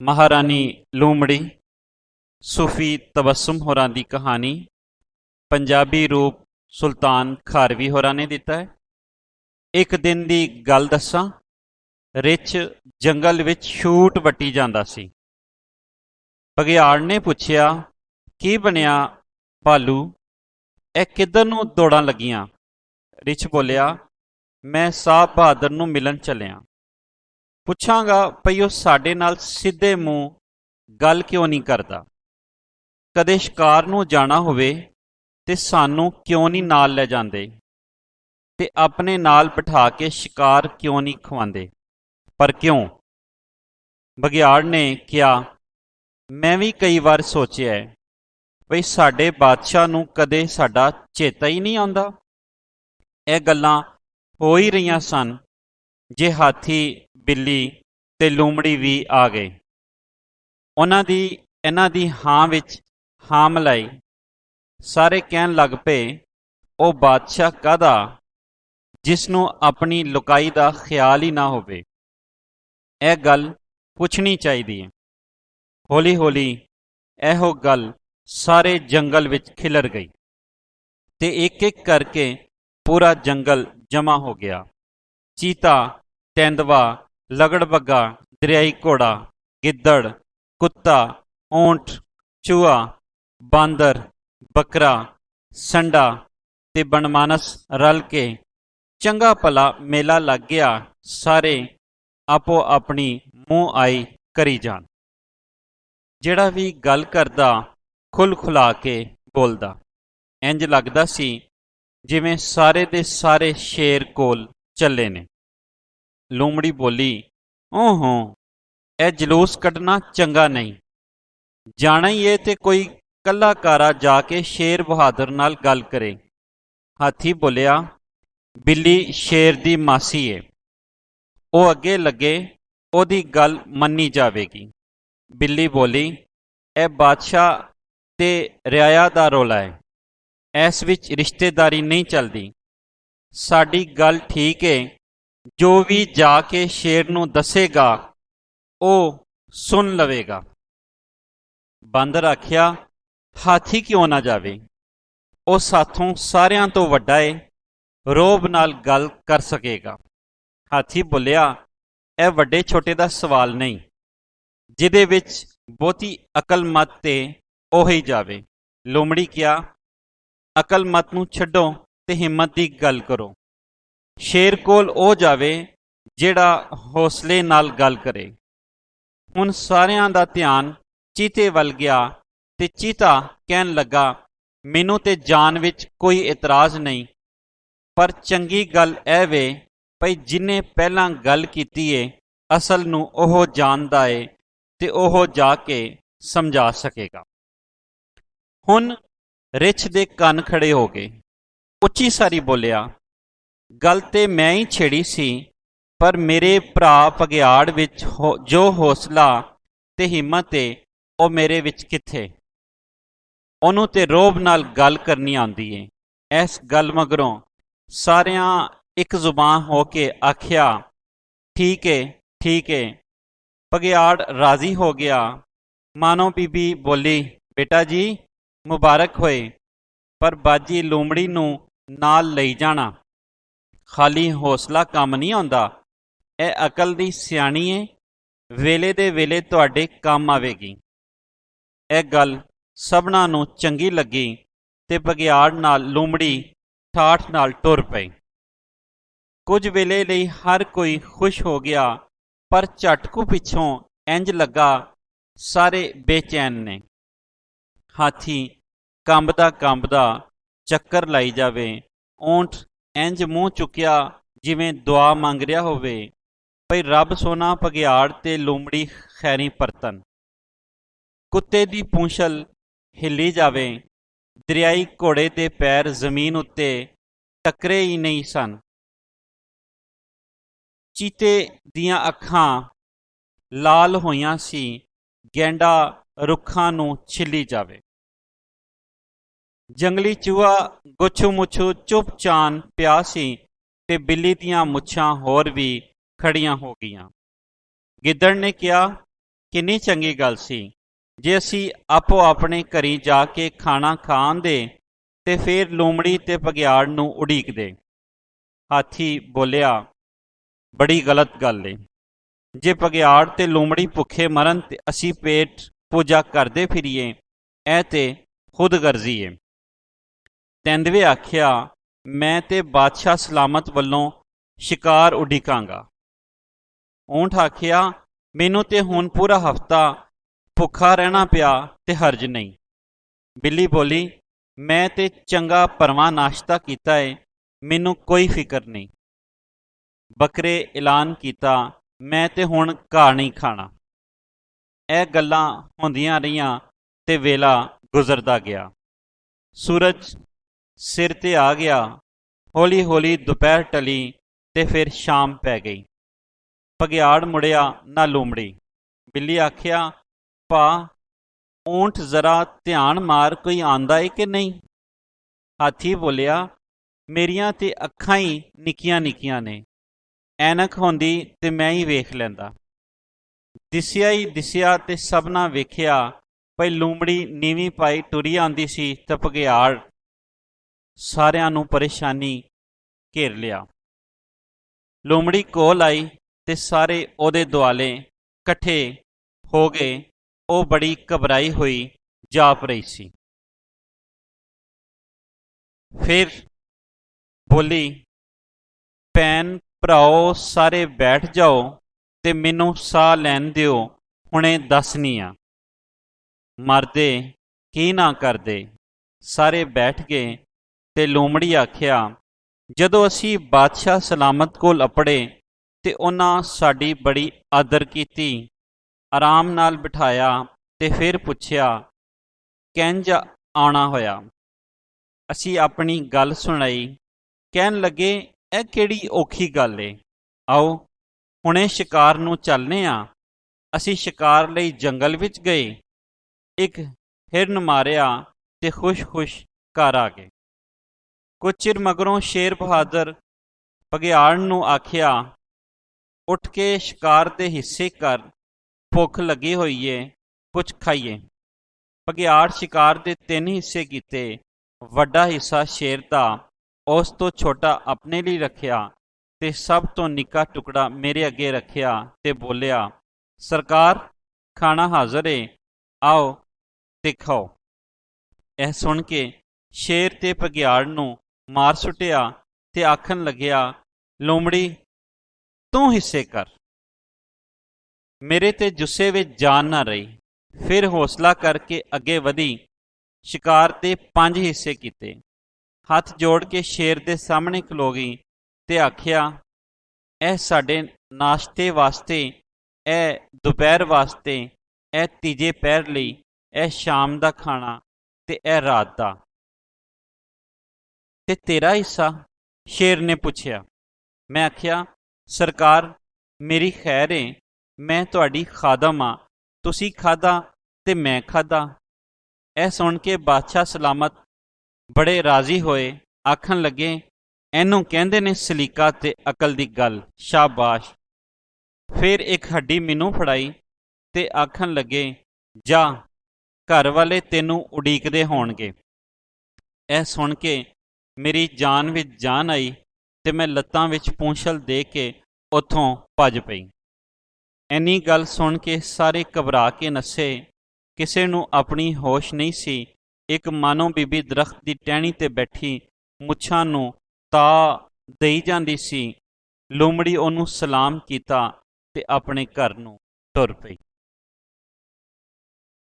महारानी लूमड़ी सूफी तबस्सुम होरां दी कहानी पंजाबी रूप सुल्तान खारवी होरां ने दिता है। एक दिन दी गल दसां। रिछ जंगल विच छूट वटी जांदा सी। बघियाड़ ने पुछया, की बनिया भालू, ए किधर नूं दौड़ां लगियां? रिछ बोलिया, मैं साहब बहादुर नूं मिलन चलिया। पुछांगा भई ਉਹ ਸਾਡੇ ਨਾਲ ਸਿੱਧੇ ਮੂੰਹ ਗੱਲ ਕਿਉਂ ਨਹੀਂ ਕਰਦਾ। ਕਦੇ ਸ਼ਿਕਾਰ ਨੂੰ ਜਾਣਾ ਹੋਵੇ ਤੇ ਸਾਨੂੰ ਕਿਉਂ ਨਹੀਂ ਨਾਲ ਲੈ ਜਾਂਦੇ ਤੇ ਆਪਣੇ ਨਾਲ ਬਿਠਾ ਕੇ ਸ਼ਿਕਾਰ ਕਿਉਂ ਨਹੀਂ ਖਵਾਉਂਦੇ? ਪਰ ਕਿਉਂ? ਬਘਿਆੜ ਨੇ ਕਿਹਾ, ਮੈਂ ਵੀ ਕਈ ਵਾਰ ਸੋਚਿਆ ਹੈ ਬਈ ਸਾਡੇ ਬਾਦਸ਼ਾਹ ਨੂੰ ਕਦੇ ਸਾਡਾ ਚੇਤਾ ਹੀ ਨਹੀਂ ਆਉਂਦਾ। ਇਹ ਗੱਲਾਂ ਹੋ ਹੀ ਰਹੀਆਂ ਸਨ ਜੇ ਹਾਥੀ, ਬਿੱਲੀ ਤੇ ਲੂੰਮੜੀ ਵੀ ਆ ਗਏ। ਇਹਨਾਂ ਦੀ ਹਾਂ ਵਿੱਚ ਹਾਂ ਮਿਲਾਈ। ਸਾਰੇ ਕਹਿਣ ਲੱਗ ਪਏ, ਉਹ ਬਾਦਸ਼ਾਹ ਕਾਹਦਾ ਜਿਸ ਨੂੰ ਆਪਣੀ ਲੁਕਾਈ ਦਾ ਖਿਆਲ ਹੀ ਨਾ ਹੋਵੇ। ਇਹ ਗੱਲ ਪੁੱਛਣੀ ਚਾਹੀਦੀ ਹੈ। ਹੌਲੀ ਹੌਲੀ ਇਹੋ ਗੱਲ ਸਾਰੇ ਜੰਗਲ ਵਿੱਚ ਖਿਲਰ ਗਈ ਤੇ ਇੱਕ ਇੱਕ ਕਰਕੇ ਪੂਰਾ ਜੰਗਲ ਜਮ੍ਹਾਂ ਹੋ ਗਿਆ। ਚੀਤਾ, ਤੇਂਦਵਾ, ਲਗੜਬੱਗਾ, ਦਰਿਆਈ ਘੋੜਾ, ਗਿੱਦੜ, ਕੁੱਤਾ, ਊਂਠ, ਚੂਹਾ, ਬਾਂਦਰ, ਬੱਕਰਾ, ਸੰਡਾ ਤੇ ਬਣਮਾਨਸ ਰਲ ਕੇ ਚੰਗਾ ਭਲਾ ਮੇਲਾ ਲੱਗ ਗਿਆ। ਸਾਰੇ ਆਪੋ ਆਪਣੀ ਮੂੰਹ ਆਈ ਕਰੀ ਜਾਣ। ਜਿਹੜਾ ਵੀ ਗੱਲ ਕਰਦਾ ਖੁੱਲ੍ਹ ਖੁਲਾ ਕੇ ਬੋਲਦਾ। ਇੰਜ ਲੱਗਦਾ ਸੀ ਜਿਵੇਂ ਸਾਰੇ ਦੇ ਸਾਰੇ ਸ਼ੇਰ ਕੋਲ ਚੱਲੇ ਨੇ। ਲੂੰਮੜੀ ਬੋਲੀ, ਓਹੋ, ਇਹ ਜਲੂਸ ਕੱਢਣਾ ਚੰਗਾ ਨਹੀਂ। ਜਾਣਾ ਹੀ ਏ ਤੇ ਕੋਈ ਕੱਲਾਕਾਰਾ ਜਾ ਕੇ ਸ਼ੇਰ ਬਹਾਦਰ ਨਾਲ ਗੱਲ ਕਰੇ। ਹਾਥੀ ਬੋਲਿਆ, ਬਿੱਲੀ ਸ਼ੇਰ ਦੀ ਮਾਸੀ ਏ, ਉਹ ਅੱਗੇ ਲੱਗੇ ਉਹਦੀ ਗੱਲ ਮੰਨੀ ਜਾਵੇਗੀ। ਬਿੱਲੀ ਬੋਲੀ, ਇਹ ਬਾਦਸ਼ਾਹ ਤੇ ਰਿਆਇਆ ਦਾ ਰੌਲਾ ਹੈ, ਇਸ ਵਿੱਚ ਰਿਸ਼ਤੇਦਾਰੀ ਨਹੀਂ ਚੱਲਦੀ। ਸਾਡੀ ਗੱਲ ਠੀਕ ਏ, ਜੋ ਵੀ ਜਾ ਕੇ ਸ਼ੇਰ ਨੂੰ ਦੱਸੇਗਾ ਉਹ ਸੁਣ ਲਵੇਗਾ। ਬਾਂਦਰ ਆਖਿਆ, ਹਾਥੀ ਕਿਉਂ ਨਾ ਜਾਵੇ, ਉਹ ਸਾਥੋਂ ਸਾਰਿਆਂ ਤੋਂ ਵੱਡਾ ਏ, ਰੋਬ ਨਾਲ ਗੱਲ ਕਰ ਸਕੇਗਾ। ਹਾਥੀ ਬੋਲਿਆ, ਇਹ ਵੱਡੇ ਛੋਟੇ ਦਾ ਸਵਾਲ ਨਹੀਂ, ਜਿਹਦੇ ਵਿੱਚ ਬਹੁਤੀ ਅਕਲਮਤ ਤੇ ਉਹੀ ਜਾਵੇ। ਲੂੰਮੜੀ ਕਿਹਾ, ਅਕਲਮਤ ਨੂੰ ਛੱਡੋ ਤੇ ਹਿੰਮਤ ਦੀ ਗੱਲ ਕਰੋ। ਸ਼ੇਰ ਕੋਲ ਉਹ ਜਾਵੇ ਜਿਹੜਾ ਹੌਸਲੇ ਨਾਲ ਗੱਲ ਕਰੇ। ਹੁਣ ਸਾਰਿਆਂ ਦਾ ਧਿਆਨ ਚੀਤੇ ਵੱਲ ਗਿਆ ਤੇ ਚੀਤਾ ਕਹਿਣ ਲੱਗਾ, ਮੈਨੂੰ ਤੇ ਜਾਨ ਵਿੱਚ ਕੋਈ ਇਤਰਾਜ਼ ਨਹੀਂ, ਪਰ ਚੰਗੀ ਗੱਲ ਇਹ ਵੇ ਭਈ ਜਿਹਨੇ ਪਹਿਲਾਂ ਗੱਲ ਕੀਤੀ ਏ ਅਸਲ ਨੂੰ ਉਹ ਜਾਣਦਾ ਏ ਤੇ ਉਹ ਜਾ ਕੇ ਸਮਝਾ ਸਕੇਗਾ। ਹੁਣ ਰਿੱਛ ਦੇ ਕੰਨ ਖੜੇ ਹੋ ਗਏ। ਉੱਚੀ ਸਾਰੀ ਬੋਲਿਆ, ਗੱਲ ਤੇ ਮੈਂ ਹੀ ਛੇੜੀ ਸੀ, ਪਰ ਮੇਰੇ ਭਰਾ ਬਘਿਆੜ ਵਿੱਚ ਜੋ ਹੌਸਲਾ ਤੇ ਹਿੰਮਤ ਏ ਉਹ ਮੇਰੇ ਵਿੱਚ ਕਿੱਥੇ? ਉਹਨੂੰ ਤੇ ਰੋਬ ਨਾਲ ਗੱਲ ਕਰਨੀ ਆਉਂਦੀ ਏ। ਇਸ ਗੱਲ ਮਗਰੋਂ ਸਾਰਿਆਂ ਇੱਕ ਜ਼ੁਬਾਨ ਹੋ ਕੇ ਆਖਿਆ, ਠੀਕ ਏ, ਠੀਕ ਏ। ਬਘਿਆੜ ਰਾਜ਼ੀ ਹੋ ਗਿਆ। ਮਾਨੋ ਬੀਬੀ ਬੋਲੀ, ਬੇਟਾ ਜੀ ਮੁਬਾਰਕ ਹੋਏ, ਪਰ ਬਾਜੀ ਲੂੰਮੜੀ ਨੂੰ ਨਾਲ ਲਈ ਜਾਣਾ। ਖਾਲੀ ਹੌਸਲਾ ਕੰਮ ਨਹੀਂ ਆਉਂਦਾ, ਇਹ ਅਕਲ ਦੀ ਸਿਆਣੀ ਏ, ਵੇਲੇ ਦੇ ਵੇਲੇ ਤੁਹਾਡੇ ਕੰਮ ਆਵੇਗੀ। ਇਹ ਗੱਲ ਸਭਨਾਂ ਨੂੰ ਚੰਗੀ ਲੱਗੀ ਤੇ ਬਘਿਆੜ ਨਾਲ ਲੂੰਮੜੀ ਠਾਠ ਨਾਲ ਟੁਰ ਪਈ। ਕੁਝ ਵੇਲੇ ਲਈ ਹਰ ਕੋਈ ਖੁਸ਼ ਹੋ ਗਿਆ, ਪਰ ਝਟਕੂ ਪਿੱਛੋਂ ਇੰਜ ਲੱਗਾ ਸਾਰੇ ਬੇਚੈਨ ਨੇ। ਹਾਥੀ ਕੰਬਦਾ ਕੰਬਦਾ ਚੱਕਰ ਲਾਈ ਜਾਵੇ। ਊਂਠ ਇੰਜ ਮੂੰਹ ਚੁੱਕਿਆ ਜਿਵੇਂ ਦੁਆ ਮੰਗ ਰਿਹਾ ਹੋਵੇ ਭਈ ਰੱਬ ਸੋਨਾ ਬਘਿਆੜ ਤੇ ਲੂੰਮੜੀ ਖੈਰੀ ਪਰਤਨ। ਕੁੱਤੇ ਦੀ ਪੂੰਛਲ ਹਿੱਲੀ ਜਾਵੇ। ਦਰਿਆਈ ਘੋੜੇ ਦੇ ਪੈਰ ਜ਼ਮੀਨ ਉੱਤੇ ਟਕਰੇ ਹੀ ਨਹੀਂ ਸਨ। ਚੀਤੇ ਦੀਆਂ ਅੱਖਾਂ ਲਾਲ ਹੋਈਆਂ ਸੀ। ਗੈਂਡਾ ਰੁੱਖਾਂ ਨੂੰ ਛਿੱਲੀ ਜਾਵੇ। ਜੰਗਲੀ ਚੂਹਾ ਗੁੱਛੂ ਮੁੱਛੂ ਚੁੱਪ ਚਾਨ ਪਿਆ ਸੀ ਤੇ ਬਿੱਲੀ ਦੀਆਂ ਮੁੱਛਾਂ ਹੋਰ ਵੀ ਖੜੀਆਂ ਹੋ ਗਈਆਂ। ਗਿੱਦੜ ਨੇ ਕਿਹਾ, ਕਿੰਨੀ ਚੰਗੀ ਗੱਲ ਸੀ ਜੇ ਅਸੀਂ ਆਪੋ ਆਪਣੇ ਘਰੀ ਜਾ ਕੇ ਖਾਣਾ ਖਾਂਦੇ ਤੇ ਫਿਰ ਲੂੰਮੜੀ ਤੇ ਬਘਿਆੜ ਨੂੰ ਉਡੀਕਦੇ। ਹਾਥੀ ਬੋਲਿਆ, ਬੜੀ ਗਲਤ ਗੱਲ ਏ। ਜੇ ਬਘਿਆੜ ਤੇ ਲੂੰਮੜੀ ਭੁੱਖੇ ਮਰਨ ਤੇ ਅਸੀਂ ਪੇਟ ਪੂਜਾ ਕਰਦੇ ਫਿਰੀਏ, ਇਹ ਤੇ ਖੁਦਗਰਜ਼ੀ ਏ। ਤੇਂਦੂਏ ਆਖਿਆ, ਮੈਂ ਤੇ ਬਾਦਸ਼ਾਹ ਸਲਾਮਤ ਵੱਲੋਂ ਸ਼ਿਕਾਰ ਉਡੀਕਾਂਗਾ। ਊਂਠ ਆਖਿਆ, ਮੈਨੂੰ ਤੇ ਹੁਣ ਪੂਰਾ ਹਫ਼ਤਾ ਭੁੱਖਾ ਰਹਿਣਾ ਪਿਆ ਤੇ ਹਰਜ ਨਹੀਂ। ਬਿੱਲੀ ਬੋਲੀ, ਮੈਂ ਤੇ ਚੰਗਾ ਭਰਵਾਂ ਨਾਸ਼ਤਾ ਕੀਤਾ ਏ, ਮੈਨੂੰ ਕੋਈ ਫਿਕਰ ਨਹੀਂ। ਬੱਕਰੇ ਐਲਾਨ ਕੀਤਾ, ਮੈਂ ਤੇ ਹੁਣ ਘਾਹ ਨਹੀਂ ਖਾਣਾ। ਇਹ ਗੱਲਾਂ ਹੁੰਦੀਆਂ ਰਹੀਆਂ ਤੇ ਵੇਲਾ ਗੁਜ਼ਰਦਾ ਗਿਆ। ਸੂਰਜ ਸਿਰ ਤੇ ਆ ਗਿਆ। ਹੌਲੀ ਹੌਲੀ ਦੁਪਹਿਰ ਟਲੀ ਤੇ ਫਿਰ ਸ਼ਾਮ ਪੈ ਗਈ। ਬਘਿਆੜ ਮੁੜਿਆ ਨਾ ਲੂੰਮੜੀ। ਬਿੱਲੀ ਆਖਿਆ, ਭਾ ਊਂਠ ਜ਼ਰਾ ਧਿਆਨ ਮਾਰ, ਕੋਈ ਆਂਦਾ ਏ ਕਿ ਨਹੀਂ। ਹਾਥੀ ਬੋਲਿਆ, ਮੇਰੀਆਂ ਤੇ ਅੱਖਾਂ ਹੀ ਨਿੱਕੀਆਂ ਨਿੱਕੀਆਂ ਨੇ, ਐਨਕ ਹੁੰਦੀ ਤੇ ਮੈਂ ਹੀ ਵੇਖ ਲੈਂਦਾ। ਦਿਸਿਆ ਹੀ ਦਿਸਿਆ ਤੇ ਸਭਨਾਂ ਵੇਖਿਆ ਭਈ ਲੂੰਮੜੀ ਨੀਵੀਂ ਪਾਈ ਟੁਰੀ ਆਉਂਦੀ ਸੀ ਤੇ ਬਘਿਆੜ ਸਾਰਿਆਂ ਨੂੰ ਪਰੇਸ਼ਾਨੀ ਘੇਰ ਲਿਆ। ਲੂੰਮੜੀ ਕੋਲ ਆਈ ਤੇ ਸਾਰੇ ਉਹਦੇ ਦੁਆਲੇ ਇਕੱਠੇ ਹੋ ਗਏ। ਉਹ ਬੜੀ ਘਬਰਾਈ ਹੋਈ ਜਾਪ ਰਹੀ ਸੀ। ਫਿਰ ਬੋਲੀ, ਭੈਣ ਭਰਾਓ ਸਾਰੇ ਬੈਠ ਜਾਓ ਤੇ ਮੈਨੂੰ ਸਾਹ ਲੈਣ ਦਿਓ, ਹੁਣੇ ਦੱਸਨੀ ਆ। ਮਰਦੇ ਕੀ ਨਾ ਕਰਦੇ। ਸਾਰੇ ਬੈਠ ਗਏ ਤੇ ਲੂੰਮੜੀ ਆਖਿਆ, ਜਦੋਂ ਅਸੀਂ ਬਾਦਸ਼ਾਹ ਸਲਾਮਤ ਕੋਲ ਅੱਪੜੇ ਤੇ ਉਹਨਾਂ ਸਾਡੀ ਬੜੀ ਆਦਰ ਕੀਤੀ, ਆਰਾਮ ਨਾਲ ਬਿਠਾਇਆ ਤੇ ਫਿਰ ਪੁੱਛਿਆ, ਕਿੰਜ ਆਉਣਾ ਹੋਇਆ। ਅਸੀਂ ਆਪਣੀ ਗੱਲ ਸੁਣਾਈ। ਕਹਿਣ ਲੱਗੇ, ਇਹ ਕਿਹੜੀ ਔਖੀ ਗੱਲ ਏ, ਆਓ ਹੁਣੇ ਸ਼ਿਕਾਰ ਨੂੰ ਚੱਲਨੇ ਆ। ਅਸੀਂ ਸ਼ਿਕਾਰ ਲਈ ਜੰਗਲ ਵਿੱਚ ਗਏ, ਇੱਕ ਹਿਰਨ ਮਾਰਿਆ ਤੇ ਖੁਸ਼-ਖੁਸ਼ ਘਰ ਆ ਗਏ। ਕੁਝ ਚਿਰ ਮਗਰੋਂ ਸ਼ੇਰ ਬਹਾਦਰ ਬਘਿਆੜ ਨੂੰ ਆਖਿਆ, ਉੱਠ ਕੇ ਸ਼ਿਕਾਰ ਦੇ ਹਿੱਸੇ ਕਰ, ਭੁੱਖ ਲੱਗੀ ਹੋਈ ਏ, ਕੁਝ ਖਾਈਏ। ਬਘਿਆੜ ਸ਼ਿਕਾਰ ਦੇ 3 ਹਿੱਸੇ ਕੀਤੇ। ਵੱਡਾ ਹਿੱਸਾ ਸ਼ੇਰ ਦਾ, ਉਸ ਤੋਂ ਛੋਟਾ ਆਪਣੇ ਲਈ ਰੱਖਿਆ ਤੇ ਸਭ ਤੋਂ ਨਿੱਕਾ ਟੁਕੜਾ ਮੇਰੇ ਅੱਗੇ ਰੱਖਿਆ ਤੇ ਬੋਲਿਆ, ਸਰਕਾਰ ਖਾਣਾ ਹਾਜ਼ਰ ਏ, ਆਓ ਤੇ ਖਾਓ। ਇਹ ਸੁਣ ਕੇ ਸ਼ੇਰ ਤੇ ਬਘਿਆੜ ਨੂੰ ਮਾਰ ਸੁੱਟਿਆ ਤੇ ਆਖਣ ਲੱਗਿਆ, ਲੂੰਮੜੀ ਤੂੰ ਹਿੱਸੇ ਕਰ। ਮੇਰੇ ਤੇ ਜੁੱਸੇ ਵਿੱਚ ਜਾਨ ਨਾ ਰਹੀ। ਫਿਰ ਹੌਸਲਾ ਕਰਕੇ ਅੱਗੇ ਵਧੀ, ਸ਼ਿਕਾਰ ਦੇ 5 ਹਿੱਸੇ ਕੀਤੇ। ਹੱਥ ਜੋੜ ਕੇ ਸ਼ੇਰ ਦੇ ਸਾਹਮਣੇ ਖਲੋ ਗਈ ਤੇ ਆਖਿਆ, ਇਹ ਸਾਡੇ ਨਾਸ਼ਤੇ ਵਾਸਤੇ, ਇਹ ਦੁਪਹਿਰ ਵਾਸਤੇ, ਇਹ ਤੀਜੇ ਪਹਿਰ ਲਈ, ਇਹ ਸ਼ਾਮ ਦਾ ਖਾਣਾ ਤੇ ਇਹ ਰਾਤ ਦਾ। ਤੇ ਤੇਰਾ ਹਿੱਸਾ? ਸ਼ੇਰ ਨੇ ਪੁੱਛਿਆ। ਮੈਂ ਆਖਿਆ, ਸਰਕਾਰ ਮੇਰੀ ਖੈਰ ਏ, ਮੈਂ ਤੁਹਾਡੀ ਖਾਦਮ ਆ, ਤੁਸੀਂ ਖਾਧਾ ਤੇ ਮੈਂ ਖਾਧਾ। ਇਹ ਸੁਣ ਕੇ ਬਾਦਸ਼ਾਹ ਸਲਾਮਤ ਬੜੇ ਰਾਜ਼ੀ ਹੋਏ। ਆਖਣ ਲੱਗੇ, ਇਹਨੂੰ ਕਹਿੰਦੇ ਨੇ ਸਲੀਕਾ ਤੇ ਅਕਲ ਦੀ ਗੱਲ, ਸ਼ਾਬਾਸ਼। ਫਿਰ ਇੱਕ ਹੱਡੀ ਮੈਨੂੰ ਫੜਾਈ ਤੇ ਆਖਣ ਲੱਗੇ, ਜਾ ਘਰ ਵਾਲੇ ਤੈਨੂੰ ਉਡੀਕਦੇ ਹੋਣਗੇ। ਇਹ ਸੁਣ ਕੇ ਮੇਰੀ ਜਾਨ ਵਿੱਚ ਜਾਨ ਆਈ ਤੇ ਮੈਂ ਲੱਤਾਂ ਵਿੱਚ ਪੂੰਛਲ ਦੇ ਕੇ ਉੱਥੋਂ ਭੱਜ ਪਈ। ਇੰਨੀ ਗੱਲ ਸੁਣ ਕੇ ਸਾਰੇ ਘਬਰਾ ਕੇ ਨੱਸੇ। ਕਿਸੇ ਨੂੰ ਆਪਣੀ ਹੋਸ਼ ਨਹੀਂ ਸੀ। ਇੱਕ ਮਾਨੋ ਬੀਬੀ ਦਰਖਤ ਦੀ ਟਹਿਣੀ ਤੇ ਬੈਠੀ ਮੁੱਛਾਂ ਨੂੰ ਤਾ ਦੇਈ ਜਾਂਦੀ ਸੀ। ਲੂੰਮੜੀ ਉਹਨੂੰ ਸਲਾਮ ਕੀਤਾ ਤੇ ਆਪਣੇ ਘਰ ਨੂੰ ਤੁਰ ਪਈ।